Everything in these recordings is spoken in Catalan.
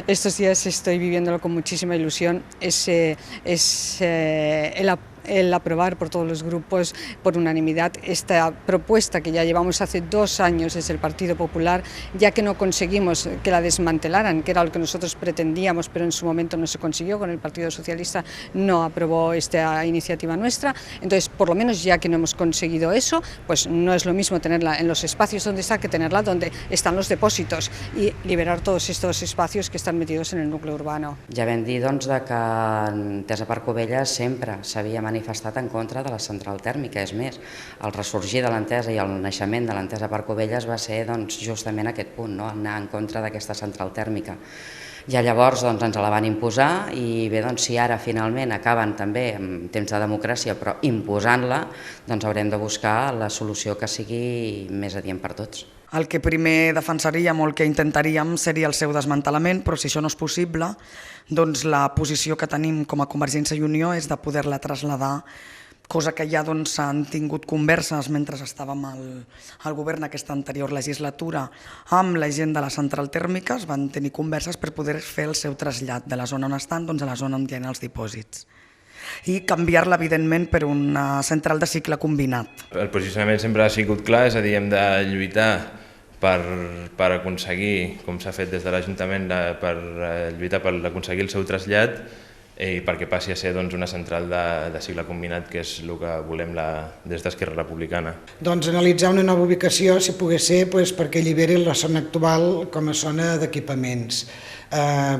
estos días estoy viviéndolo con muchísima ilusión, el aprobar por todos los grupos por unanimidad esta propuesta que ya llevamos hace 2 años desde el Partido Popular, ya que no conseguimos que la desmantelaran, que era lo que nosotros pretendíamos, pero en su momento no se consiguió, con el Partido Socialista no aprobó esta iniciativa nuestra. Entonces, por lo menos ya que no hemos conseguido eso, pues no es lo mismo tenerla en los espacios donde está que tenerla donde están los depósitos y liberar todos estos espacios que están metidos en el núcleo urbano. Ja vam dir doncs, que Entesa per Cubelles sempre s'havia manifestat en contra de la central tèrmica. És més, el ressorgir de l'Entesa i el naixement de l'Entesa per Cubelles va ser justament aquest punt, anar en contra d'aquesta central tèrmica. Ja llavors ens la van imposar i bé, si ara finalment acaben també en temps de democràcia però imposant-la, doncs haurem de buscar la solució que sigui més adient per tots. El que primer defensaríem o el que intentaríem seria el seu desmantellament, però si això no és possible, doncs la posició que tenim com a Convergència i Unió és de poder-la traslladar, cosa que ja s'han tingut converses mentre estàvem al govern aquesta anterior legislatura amb la gent de la central tèrmica, es van tenir converses per poder fer el seu trasllat de la zona on estan a la zona on hi ha els dipòsits i canviar-la, evidentment, per una central de cicle combinat. El posicionament sempre ha sigut clar, és a dir, hem de lluitar per aconseguir, com s'ha fet des de l'Ajuntament, per lluitar per aconseguir el seu trasllat i perquè passi a ser una central de cicle combinat, que és el que volem des d'Esquerra Republicana. Doncs analitzar una nova ubicació, si pogués ser, perquè alliberi la zona actual com a zona d'equipaments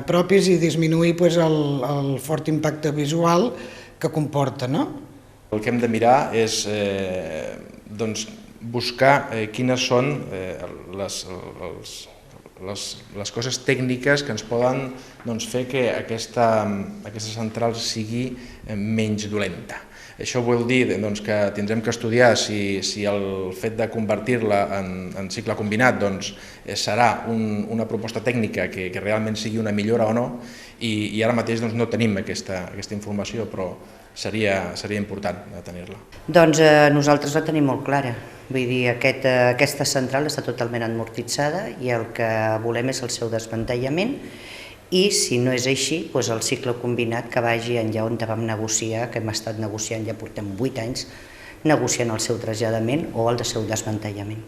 propis i disminuir el fort impacte visual que comporta. El que hem de mirar és buscar quines són les coses tècniques que ens poden fer que aquesta central sigui menys dolenta. Això vol dir que tindrem que estudiar si el fet de convertir-la en cicle combinat serà una proposta tècnica que realment sigui una millora o no, i ara mateix no tenim aquesta informació, però seria important tenir-la. Doncs nosaltres la tenim molt clara. Vull dir, aquesta central està totalment amortitzada i el que volem és el seu desmantellament i, si no és així, el cicle combinat que vagi allà on vam negociar, que hem estat negociant, ja portem 8 anys, negociant el seu traslladament o el seu desmantellament.